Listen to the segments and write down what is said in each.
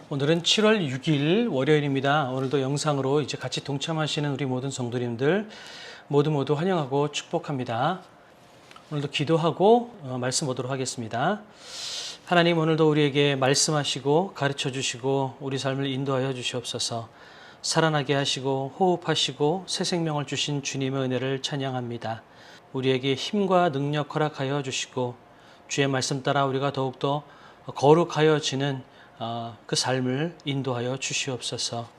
오늘은 7월 6일 월요일입니다. 오늘도 영상으로 이제 같이 동참하시는 우리 모든 성도님들 모두 환영하고 축복합니다. 오늘도 기도하고 말씀 보도록 하겠습니다. 하나님, 오늘도 우리에게 말씀하시고 가르쳐 주시고 우리 삶을 인도하여 주시옵소서. 살아나게 하시고 호흡하시고 새 생명을 주신 주님의 은혜를 찬양합니다. 우리에게 힘과 능력 허락하여 주시고 주의 말씀 따라 우리가 더욱더 거룩하여지는 그 삶을 인도하여 주시옵소서.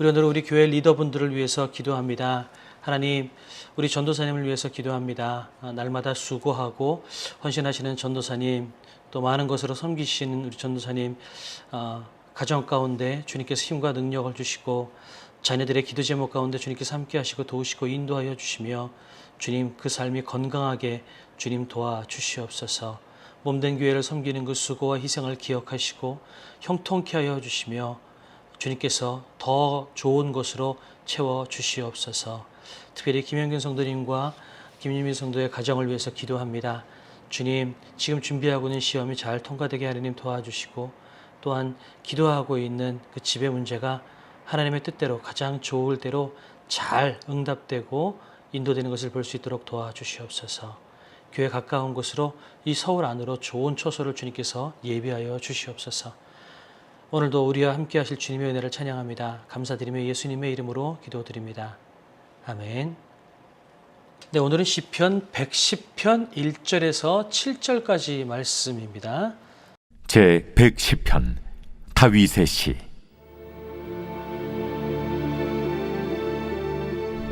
우리 오늘 우리 교회 리더분들을 위해서 기도합니다. 하나님, 우리 전도사님을 위해서 기도합니다. 날마다 수고하고 헌신하시는 전도사님, 또 많은 것으로 섬기시는 우리 전도사님, 가정 가운데 주님께서 힘과 능력을 주시고 자녀들의 기도 제목 가운데 주님께서 함께 하시고 도우시고 인도하여 주시며 주님 그 삶이 건강하게 주님 도와주시옵소서. 몸된 교회를 섬기는 그 수고와 희생을 기억하시고 형통케 하여 주시며 주님께서 더 좋은 것으로 채워주시옵소서. 특별히 김영균 성도님과 김유민 성도의 가정을 위해서 기도합니다. 주님, 지금 준비하고 있는 시험이 잘 통과되게 하나님 도와주시고 또한 기도하고 있는 그 집의 문제가 하나님의 뜻대로 가장 좋을 대로 잘 응답되고 인도되는 것을 볼 수 있도록 도와주시옵소서. 교회 가까운 곳으로 이 서울 안으로 좋은 처소를 주님께서 예비하여 주시옵소서. 오늘도 우리와 함께 하실 주님의 은혜를 찬양합니다. 감사드리며 예수님의 이름으로 기도드립니다. 아멘. 네, 오늘은 시편 110편 1절에서 7절까지 말씀입니다. 제 110편 다윗의 시.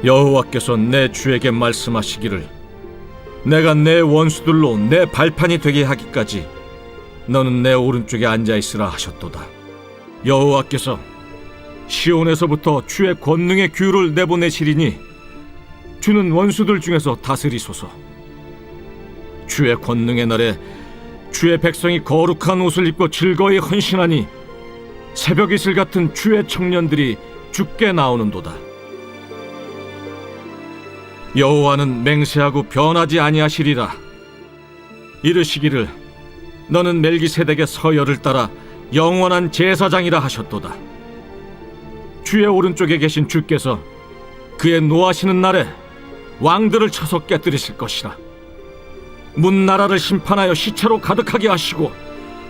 여호와께서 내 주에게 말씀하시기를 내가 내 원수들로 내 발판이 되게 하기까지 너는 내 오른쪽에 앉아있으라 하셨도다. 여호와께서 시온에서부터 주의 권능의 규를 내보내시리니 주는 원수들 중에서 다스리소서. 주의 권능의 날에 주의 백성이 거룩한 옷을 입고 즐거이 헌신하니 새벽 이슬 같은 주의 청년들이 주께 나오는도다. 여호와는 맹세하고 변하지 아니하시리라. 이르시기를 너는 멜기세덱의 서열을 따라 영원한 제사장이라 하셨도다. 주의 오른쪽에 계신 주께서 그의 노하시는 날에 왕들을 쳐서 깨뜨리실 것이라. 문나라를 심판하여 시체로 가득하게 하시고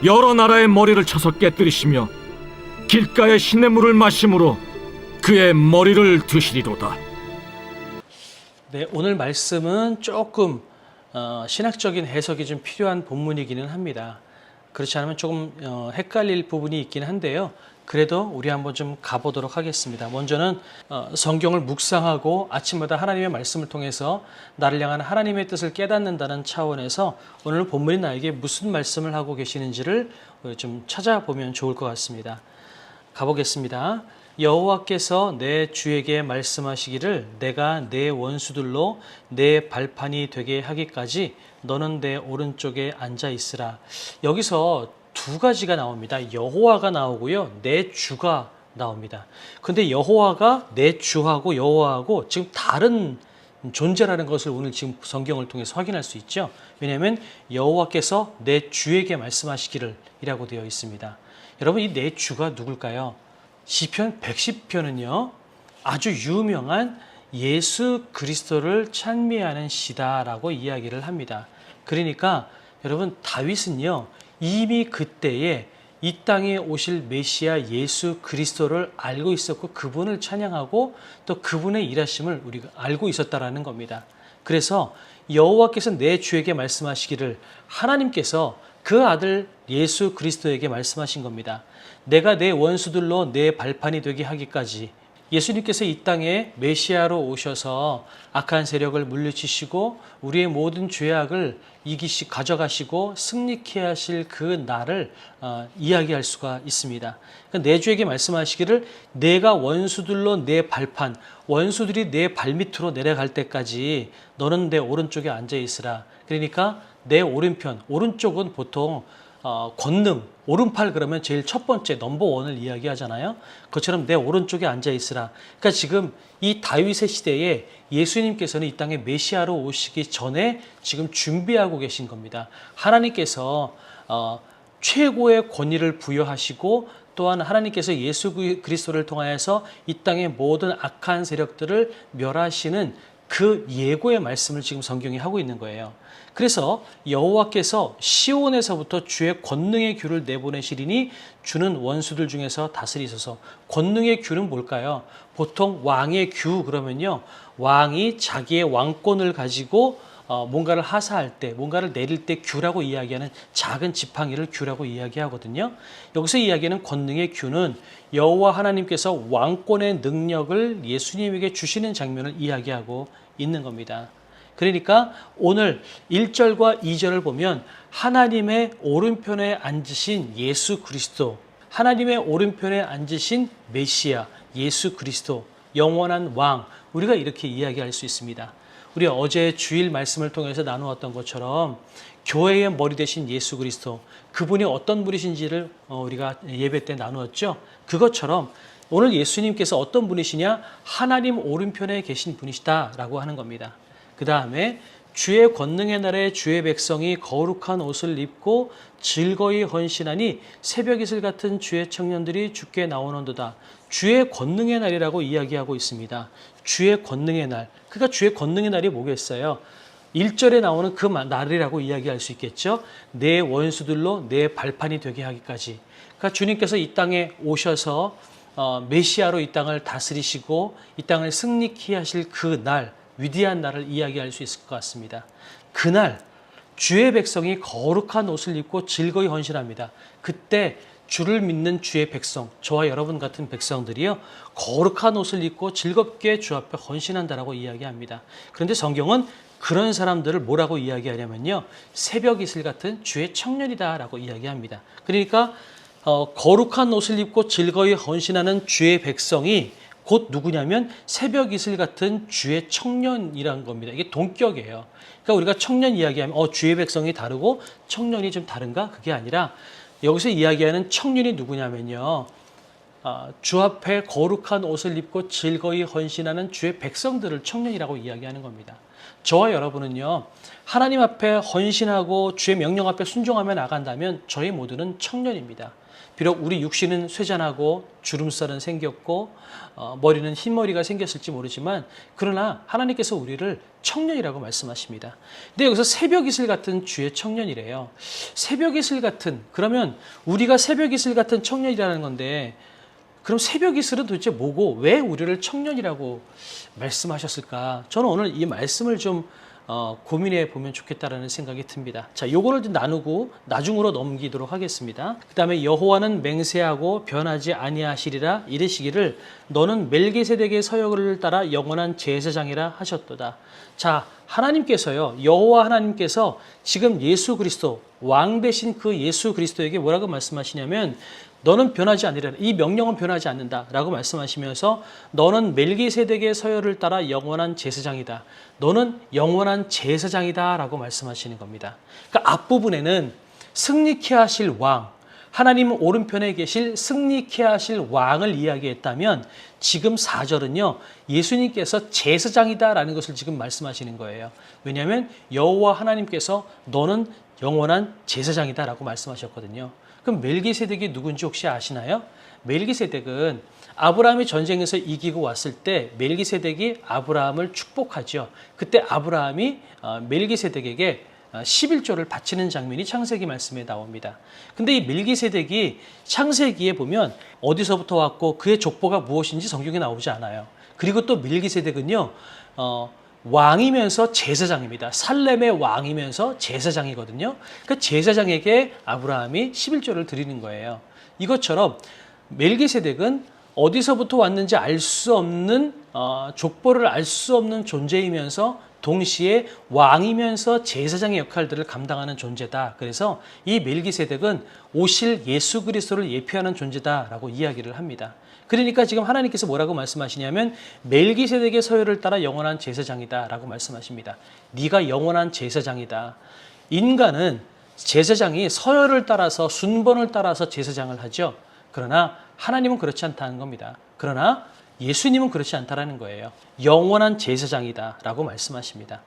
여러 나라의 머리를 쳐서 깨뜨리시며 길가의 시냇물을 마심으로 그의 머리를 드시리로다. 네, 오늘 말씀은 조금 신학적인 해석이 좀 필요한 본문이기는 합니다. 그렇지 않으면 조금 헷갈릴 부분이 있긴 한데요. 그래도 우리 한번 좀 가보도록 하겠습니다. 먼저는 성경을 묵상하고 아침마다 하나님의 말씀을 통해서 나를 향한 하나님의 뜻을 깨닫는다는 차원에서 오늘 본문이 나에게 무슨 말씀을 하고 계시는지를 좀 찾아보면 좋을 것 같습니다. 가보겠습니다. 여호와께서 내 주에게 말씀하시기를 내가 내 원수들로 내 발판이 되게 하기까지 너는 내 오른쪽에 앉아 있으라. 여기서 두 가지가 나옵니다. 여호와가 나오고요, 내 주가 나옵니다. 근데 여호와가 내 주하고 여호와하고 지금 다른 존재라는 것을 오늘 지금 성경을 통해서 확인할 수 있죠. 왜냐하면 여호와께서 내 주에게 말씀하시기를 이라고 되어 있습니다. 여러분, 이 내 주가 누굴까요? 시편 110편은요 아주 유명한 예수 그리스도를 찬미하는 시다라고 이야기를 합니다. 그러니까 여러분, 다윗은요 이미 그때에 이 땅에 오실 메시아 예수 그리스도를 알고 있었고 그분을 찬양하고 또 그분의 일하심을 우리가 알고 있었다라는 겁니다. 그래서 여호와께서 내 주에게 말씀하시기를 하나님께서 그 아들 예수 그리스도에게 말씀하신 겁니다. 내가 내 원수들로 내 발판이 되게 하기까지. 예수님께서 이 땅에 메시아로 오셔서 악한 세력을 물리치시고 우리의 모든 죄악을 가져가시고 승리케 하실 그 날을 이야기할 수가 있습니다. 내 주에게 말씀하시기를 내가 원수들로 내 발판, 원수들이 내 발밑으로 내려갈 때까지 너는 내 오른쪽에 앉아 있으라. 그러니까 내 오른편, 오른쪽은 보통 권능, 오른팔 그러면 제일 첫 번째 넘버 원을 이야기하잖아요. 그처럼 내 오른쪽에 앉아 있으라. 그러니까 지금 이 다윗의 시대에 예수님께서는 이 땅에 메시아로 오시기 전에 지금 준비하고 계신 겁니다. 하나님께서 최고의 권위를 부여하시고 또한 하나님께서 예수 그리스도를 통하여서 이 땅의 모든 악한 세력들을 멸하시는 그 예고의 말씀을 지금 성경이 하고 있는 거예요. 그래서 여호와께서 시온에서부터 주의 권능의 규를 내보내시리니 주는 원수들 중에서 다스리소서. 권능의 규는 뭘까요? 보통 왕의 규 그러면요, 왕이 자기의 왕권을 가지고 뭔가를 하사할 때, 뭔가를 내릴 때 규라고 이야기하는 작은 지팡이를 규라고 이야기하거든요. 여기서 이야기하는 권능의 규는 여호와 하나님께서 왕권의 능력을 예수님에게 주시는 장면을 이야기하고 있는 겁니다. 그러니까 오늘 1절과 2절을 보면 하나님의 오른편에 앉으신 예수 그리스도, 하나님의 오른편에 앉으신 메시아, 예수 그리스도, 영원한 왕, 우리가 이렇게 이야기할 수 있습니다. 우리 어제 주일 말씀을 통해서 나누었던 것처럼 교회의 머리 대신 예수 그리스도, 그분이 어떤 분이신지를 우리가 예배 때 나누었죠. 그것처럼 오늘 예수님께서 어떤 분이시냐? 하나님 오른편에 계신 분이시다라고 하는 겁니다. 그 다음에 주의 권능의 날에 주의 백성이 거룩한 옷을 입고 즐거이 헌신하니 새벽 이슬 같은 주의 청년들이 주께 나오는도다. 주의 권능의 날이라고 이야기하고 있습니다. 주의 권능의 날. 그러니까 주의 권능의 날이 뭐겠어요? 1절에 나오는 그 날이라고 이야기할 수 있겠죠. 내 원수들로 내 발판이 되게 하기까지. 그러니까 주님께서 이 땅에 오셔서 메시아로 이 땅을 다스리시고 이 땅을 승리케 하실 그 날, 위대한 날을 이야기할 수 있을 것 같습니다. 그날 주의 백성이 거룩한 옷을 입고 즐거이 헌신합니다. 그때 주를 믿는 주의 백성, 저와 여러분 같은 백성들이요, 거룩한 옷을 입고 즐겁게 주 앞에 헌신한다라고 이야기합니다. 그런데 성경은 그런 사람들을 뭐라고 이야기하냐면요, 새벽 이슬 같은 주의 청년이다라고 이야기합니다. 그러니까 거룩한 옷을 입고 즐거이 헌신하는 주의 백성이 곧 누구냐면 새벽 이슬 같은 주의 청년이란 겁니다. 이게 동격이에요. 그러니까 우리가 청년 이야기하면 주의 백성이 다르고 청년이 좀 다른가? 그게 아니라 여기서 이야기하는 청년이 누구냐면요, 주 앞에 거룩한 옷을 입고 즐거이 헌신하는 주의 백성들을 청년이라고 이야기하는 겁니다. 저와 여러분은요, 하나님 앞에 헌신하고 주의 명령 앞에 순종하며 나간다면 저희 모두는 청년입니다. 비록 우리 육신은 쇠잔하고 주름살은 생겼고 머리는 흰머리가 생겼을지 모르지만, 그러나 하나님께서 우리를 청년이라고 말씀하십니다. 근데 여기서 새벽 이슬 같은 주의 청년이래요. 새벽 이슬 같은, 그러면 우리가 새벽 이슬 같은 청년이라는 건데, 그럼 새벽 이슬은 도대체 뭐고 왜 우리를 청년이라고 말씀하셨을까? 저는 오늘 이 말씀을 좀 고민해 보면 좋겠다라는 생각이 듭니다. 자, 요거를 좀 나누고 나중으로 넘기도록 하겠습니다. 그 다음에 여호와는 맹세하고 변하지 아니하시리라 이르시기를 너는 멜기세덱의 서역을 따라 영원한 제사장이라 하셨도다. 자, 하나님께서요, 여호와 하나님께서 지금 예수 그리스도, 왕 대신 그 예수 그리스도에게 뭐라고 말씀하시냐면, 너는 변하지 않으리라. 이 명령은 변하지 않는다라고 말씀하시면서 너는 멜기세덱의 서열을 따라 영원한 제사장이다. 너는 영원한 제사장이다라고 말씀하시는 겁니다. 그러니까 앞부분에는 승리케 하실 왕, 하나님 오른편에 계실 승리케 하실 왕을 이야기했다면, 지금 4절은요, 예수님께서 제사장이다라는 것을 지금 말씀하시는 거예요. 왜냐하면 여호와 하나님께서 너는 영원한 제사장이다라고 말씀하셨거든요. 그럼 멜기세덱이 누군지 혹시 아시나요? 멜기세덱은 아브라함이 전쟁에서 이기고 왔을 때 멜기세덱이 아브라함을 축복하죠. 그때 아브라함이 멜기세덱에게 11조를 바치는 장면이 창세기 말씀에 나옵니다. 근데 이 멜기세덱이 창세기에 보면 어디서부터 왔고 그의 족보가 무엇인지 성경에 나오지 않아요. 그리고 또 멜기세덱은요, 왕이면서 제사장입니다. 살렘의 왕이면서 제사장이거든요. 그 제사장에게 아브라함이 11조를 드리는 거예요. 이것처럼 멜기세덱은 어디서부터 왔는지 알 수 없는, 족보를 알 수 없는 존재이면서 동시에 왕이면서 제사장의 역할들을 감당하는 존재다. 그래서 이 멜기세덱은 오실 예수 그리스도를 예표하는 존재다라고 이야기를 합니다. 그러니까 지금 하나님께서 뭐라고 말씀하시냐면, 멜기세덱의 서열을 따라 영원한 제사장이다라고 말씀하십니다. 네가 영원한 제사장이다. 인간은 제사장이 서열을 따라서, 순번을 따라서 제사장을 하죠. 그러나 하나님은 그렇지 않다는 겁니다. 그러나 예수님은 그렇지 않다라는 거예요. 영원한 제사장이다라고 말씀하십니다.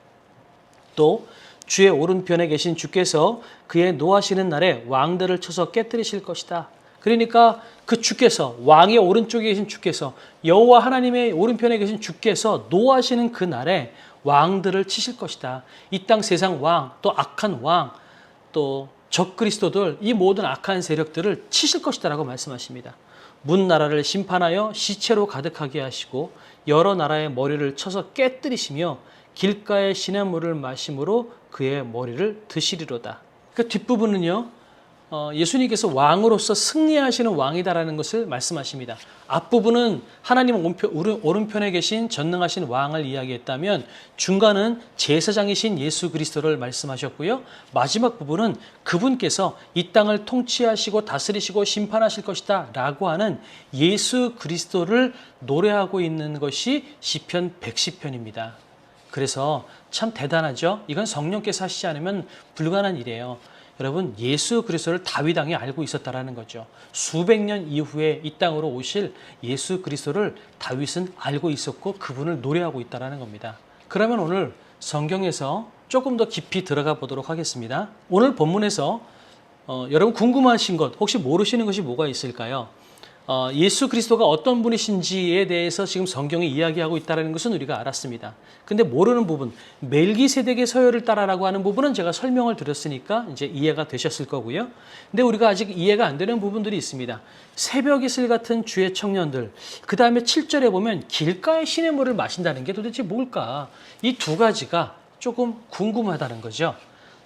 또 주의 오른편에 계신 주께서 그의 노하시는 날에 왕들을 쳐서 깨뜨리실 것이다. 그러니까 그 주께서, 왕의 오른쪽에 계신 주께서, 여호와 하나님의 오른편에 계신 주께서 노하시는 그 날에 왕들을 치실 것이다. 이 땅 세상 왕, 또 악한 왕, 또 적그리스도들, 이 모든 악한 세력들을 치실 것이다 라고 말씀하십니다. 문 나라를 심판하여 시체로 가득하게 하시고 여러 나라의 머리를 쳐서 깨뜨리시며 길가의 시냇물을 마심으로 그의 머리를 드시리로다. 그 뒷부분은요, 예수님께서 왕으로서 승리하시는 왕이다라는 것을 말씀하십니다. 앞부분은 하나님 오른편에 계신 전능하신 왕을 이야기했다면 중간은 제사장이신 예수 그리스도를 말씀하셨고요. 마지막 부분은 그분께서 이 땅을 통치하시고 다스리시고 심판하실 것이다 라고 하는 예수 그리스도를 노래하고 있는 것이 시편 110편입니다. 그래서 참 대단하죠. 이건 성령께서 하시지 않으면 불가능한 일이에요. 여러분, 예수 그리스도를 다윗 왕이 알고 있었다라는 거죠. 수백 년 이후에 이 땅으로 오실 예수 그리스도를 다윗은 알고 있었고 그분을 노래하고 있다라는 겁니다. 그러면 오늘 성경에서 조금 더 깊이 들어가 보도록 하겠습니다. 오늘 본문에서 여러분 궁금하신 것, 혹시 모르시는 것이 뭐가 있을까요? 예수 그리스도가 어떤 분이신지에 대해서 지금 성경이 이야기하고 있다는 것은 우리가 알았습니다. 근데 모르는 부분, 멜기세덱의 서열을 따라라고 하는 부분은 제가 설명을 드렸으니까 이제 이해가 되셨을 거고요. 근데 우리가 아직 이해가 안 되는 부분들이 있습니다. 새벽 이슬 같은 주의 청년들, 그 다음에 7절에 보면 길가의 시냇물을 마신다는 게 도대체 뭘까? 이 두 가지가 조금 궁금하다는 거죠.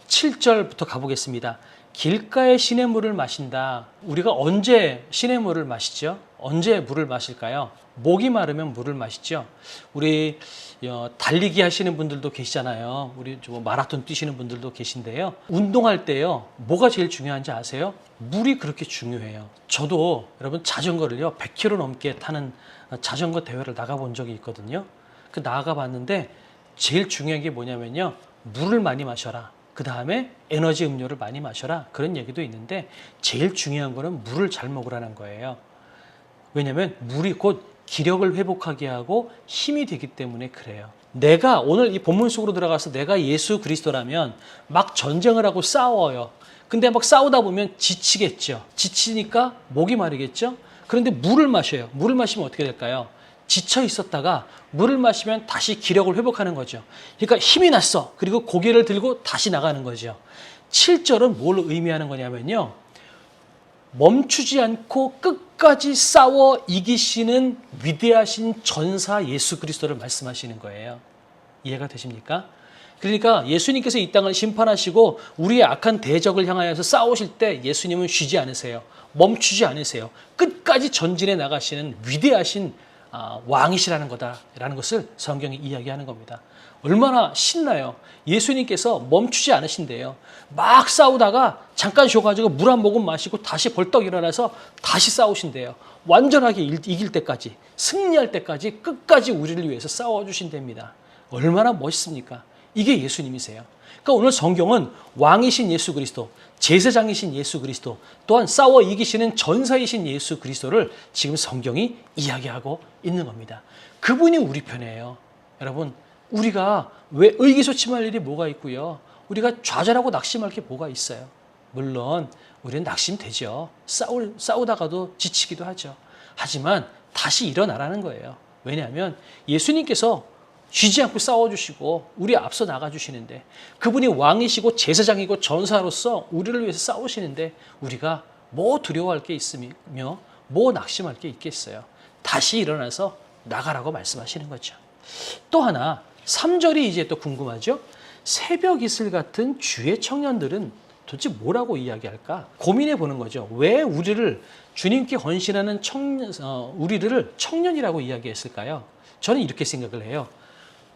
7절부터 가보겠습니다. 길가의 시냇물을 마신다. 우리가 언제 시냇물을 마시죠? 언제 물을 마실까요? 목이 마르면 물을 마시죠. 우리 달리기 하시는 분들도 계시잖아요. 우리 마라톤 뛰시는 분들도 계신데요. 운동할 때요, 뭐가 제일 중요한지 아세요? 물이 그렇게 중요해요. 저도 여러분 자전거를요 100km 넘게 타는 자전거 대회를 나가본 적이 있거든요. 그 나가봤는데 제일 중요한 게 뭐냐면요, 물을 많이 마셔라. 그 다음에 에너지 음료를 많이 마셔라, 그런 얘기도 있는데 제일 중요한 거는 물을 잘 먹으라는 거예요. 왜냐하면 물이 곧 기력을 회복하게 하고 힘이 되기 때문에 그래요. 내가 오늘 이 본문 속으로 들어가서 내가 예수 그리스도라면 막 전쟁을 하고 싸워요. 근데 막 싸우다 보면 지치겠죠. 지치니까 목이 마르겠죠. 그런데 물을 마셔요. 물을 마시면 어떻게 될까요? 지쳐 있었다가 물을 마시면 다시 기력을 회복하는 거죠. 그러니까 힘이 났어. 그리고 고개를 들고 다시 나가는 거죠. 7절은 뭘 의미하는 거냐면요, 멈추지 않고 끝까지 싸워 이기시는 위대하신 전사 예수 그리스도를 말씀하시는 거예요. 이해가 되십니까? 그러니까 예수님께서 이 땅을 심판하시고 우리의 악한 대적을 향하여서 싸우실 때 예수님은 쉬지 않으세요. 멈추지 않으세요. 끝까지 전진해 나가시는 위대하신 왕이시라는 거다라는 것을 성경이 이야기하는 겁니다. 얼마나 신나요. 예수님께서 멈추지 않으신대요. 막 싸우다가 잠깐 쉬어가지고 물 한 모금 마시고 다시 벌떡 일어나서 다시 싸우신대요. 완전하게 이길 때까지, 승리할 때까지 끝까지 우리를 위해서 싸워주신답니다. 얼마나 멋있습니까? 이게 예수님이세요. 그러니까 오늘 성경은 왕이신 예수 그리스도, 제사장이신 예수 그리스도, 또한 싸워 이기시는 전사이신 예수 그리스도를 지금 성경이 이야기하고 있는 겁니다. 그분이 우리 편이에요. 여러분, 우리가 왜 의기소침할 일이 뭐가 있고요, 우리가 좌절하고 낙심할 게 뭐가 있어요? 물론 우리는 낙심되죠. 싸우다가도 지치기도 하죠. 하지만 다시 일어나라는 거예요. 왜냐하면 예수님께서 쉬지 않고 싸워주시고 우리 앞서 나가주시는데, 그분이 왕이시고 제사장이고 전사로서 우리를 위해서 싸우시는데 우리가 뭐 두려워할 게 있으며 뭐 낙심할 게 있겠어요. 다시 일어나서 나가라고 말씀하시는 거죠. 또 하나 3절이 이제 또 궁금하죠. 새벽 이슬 같은 주의 청년들은 도대체 뭐라고 이야기할까? 고민해 보는 거죠. 왜 우리를 주님께 헌신하는 우리를 청년이라고 이야기했을까요? 저는 이렇게 생각을 해요.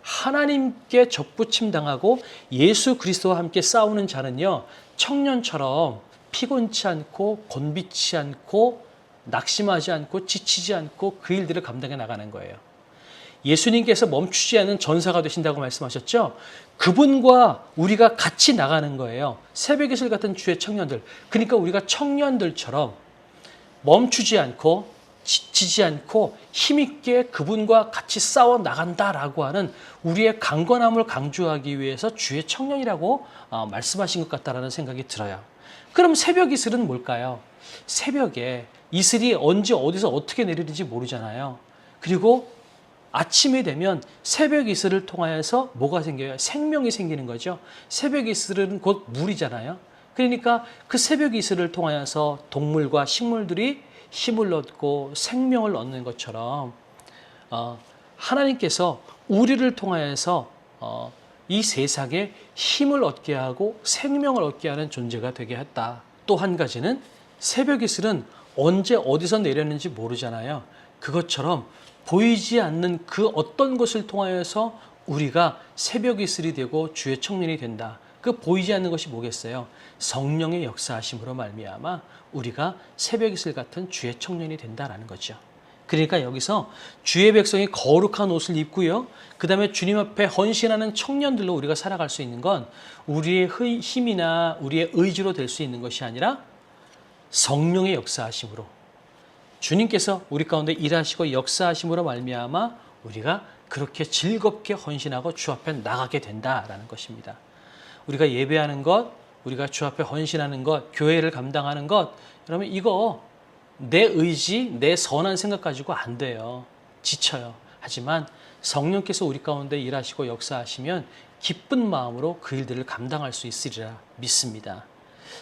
하나님께 접붙임 당하고 예수 그리스도와 함께 싸우는 자는요, 청년처럼 피곤치 않고 곤비치 않고 낙심하지 않고 지치지 않고 그 일들을 감당해 나가는 거예요. 예수님께서 멈추지 않는 전사가 되신다고 말씀하셨죠? 그분과 우리가 같이 나가는 거예요. 새벽 이슬 같은 주의 청년들. 그러니까 우리가 청년들처럼 멈추지 않고 지치지 않고 힘있게 그분과 같이 싸워 나간다라고 하는 우리의 강건함을 강조하기 위해서 주의 청년이라고 말씀하신 것 같다라는 생각이 들어요. 그럼 새벽 이슬은 뭘까요? 새벽에 이슬이 언제 어디서 어떻게 내리는지 모르잖아요. 그리고 아침이 되면 새벽 이슬을 통하여서 뭐가 생겨요? 생명이 생기는 거죠. 새벽 이슬은 곧 물이잖아요. 그러니까 그 새벽 이슬을 통하여서 동물과 식물들이 힘을 얻고 생명을 얻는 것처럼 하나님께서 우리를 통하여서 이 세상에 힘을 얻게 하고 생명을 얻게 하는 존재가 되게 했다. 또 한 가지는 새벽 이슬은 언제 어디서 내렸는지 모르잖아요. 그것처럼 보이지 않는 그 어떤 것을 통하여서 우리가 새벽 이슬이 되고 주의 청년이 된다. 그 보이지 않는 것이 뭐겠어요? 성령의 역사하심으로 말미암아 우리가 새벽 이슬 같은 주의 청년이 된다라는 거죠. 그러니까 여기서 주의 백성이 거룩한 옷을 입고요. 그 다음에 주님 앞에 헌신하는 청년들로 우리가 살아갈 수 있는 건 우리의 힘이나 우리의 의지로 될 수 있는 것이 아니라 성령의 역사하심으로, 주님께서 우리 가운데 일하시고 역사하심으로 말미암아 우리가 그렇게 즐겁게 헌신하고 주 앞에 나가게 된다라는 것입니다. 우리가 예배하는 것, 우리가 주 앞에 헌신하는 것, 교회를 감당하는 것, 여러분 이거 내 의지, 내 선한 생각 가지고 안 돼요. 지쳐요. 하지만 성령께서 우리 가운데 일하시고 역사하시면 기쁜 마음으로 그 일들을 감당할 수 있으리라 믿습니다.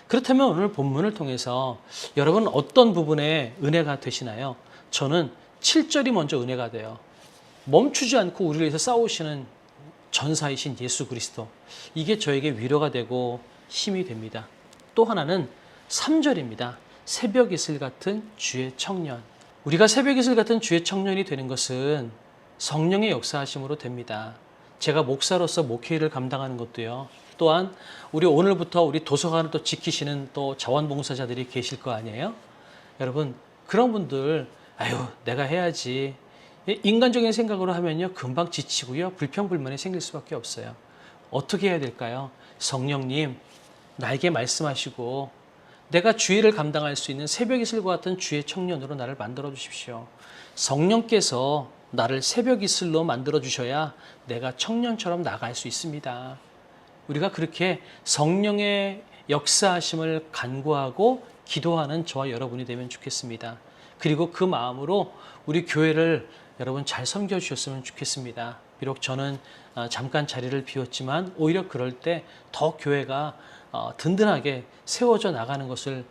그렇다면 오늘 본문을 통해서 여러분 어떤 부분에 은혜가 되시나요? 저는 7절이 먼저 은혜가 돼요. 멈추지 않고 우리를 위해서 싸우시는 전사이신 예수 그리스도. 이게 저에게 위로가 되고 힘이 됩니다. 또 하나는 3절입니다. 새벽 이슬 같은 주의 청년. 우리가 새벽 이슬 같은 주의 청년이 되는 것은 성령의 역사하심으로 됩니다. 제가 목사로서 목회를 감당하는 것도요. 또한 우리 오늘부터 우리 도서관을 또 지키시는 또 자원봉사자들이 계실 거 아니에요? 여러분 그런 분들 아유 내가 해야지 인간적인 생각으로 하면요 금방 지치고요 불평불만이 생길 수밖에 없어요. 어떻게 해야 될까요? 성령님 나에게 말씀하시고 내가 주의를 감당할 수 있는 새벽 이슬과 같은 주의 청년으로 나를 만들어 주십시오. 성령께서 나를 새벽 이슬로 만들어 주셔야 내가 청년처럼 나갈 수 있습니다. 우리가 그렇게 성령의 역사하심을 간구하고 기도하는 저와 여러분이 되면 좋겠습니다. 그리고 그 마음으로 우리 교회를 여러분 잘 섬겨주셨으면 좋겠습니다. 비록 저는 잠깐 자리를 비웠지만 오히려 그럴 때 더 교회가 든든하게 세워져 나가는 것을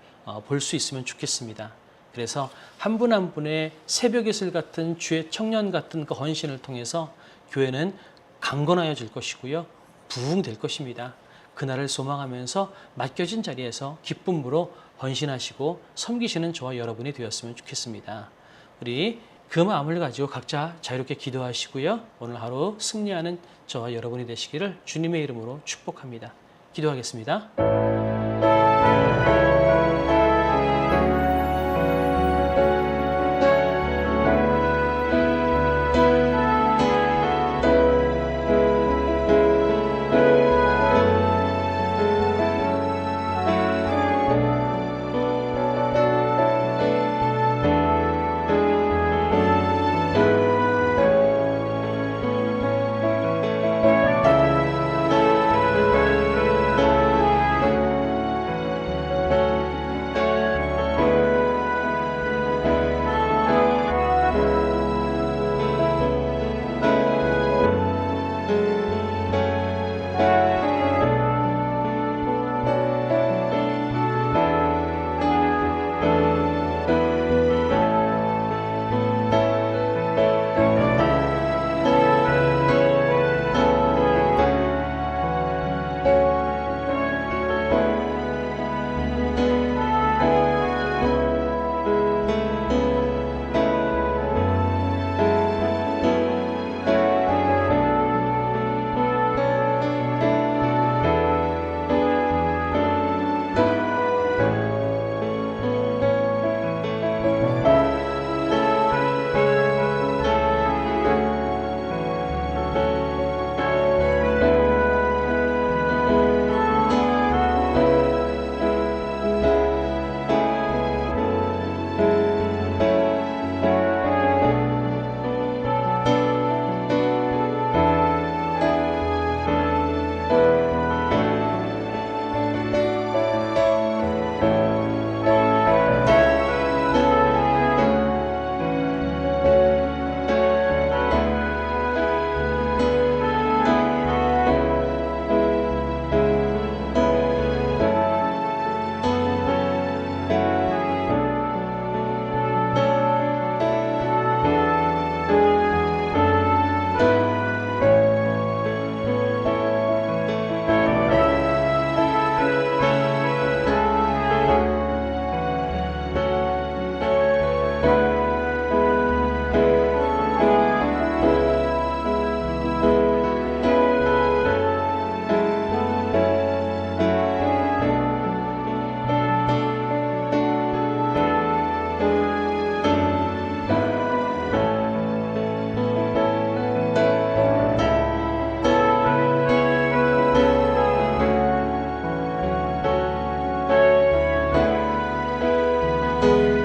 볼 수 있으면 좋겠습니다. 그래서 한 분 한 분의 새벽 이슬 같은 주의 청년 같은 그 헌신을 통해서 교회는 강건하여질 것이고요. 부흥될 것입니다. 그날을 소망하면서 맡겨진 자리에서 기쁨으로 헌신하시고 섬기시는 저와 여러분이 되었으면 좋겠습니다. 우리 그 마음을 가지고 각자 자유롭게 기도하시고요. 오늘 하루 승리하는 저와 여러분이 되시기를 주님의 이름으로 축복합니다. 기도하겠습니다. 네.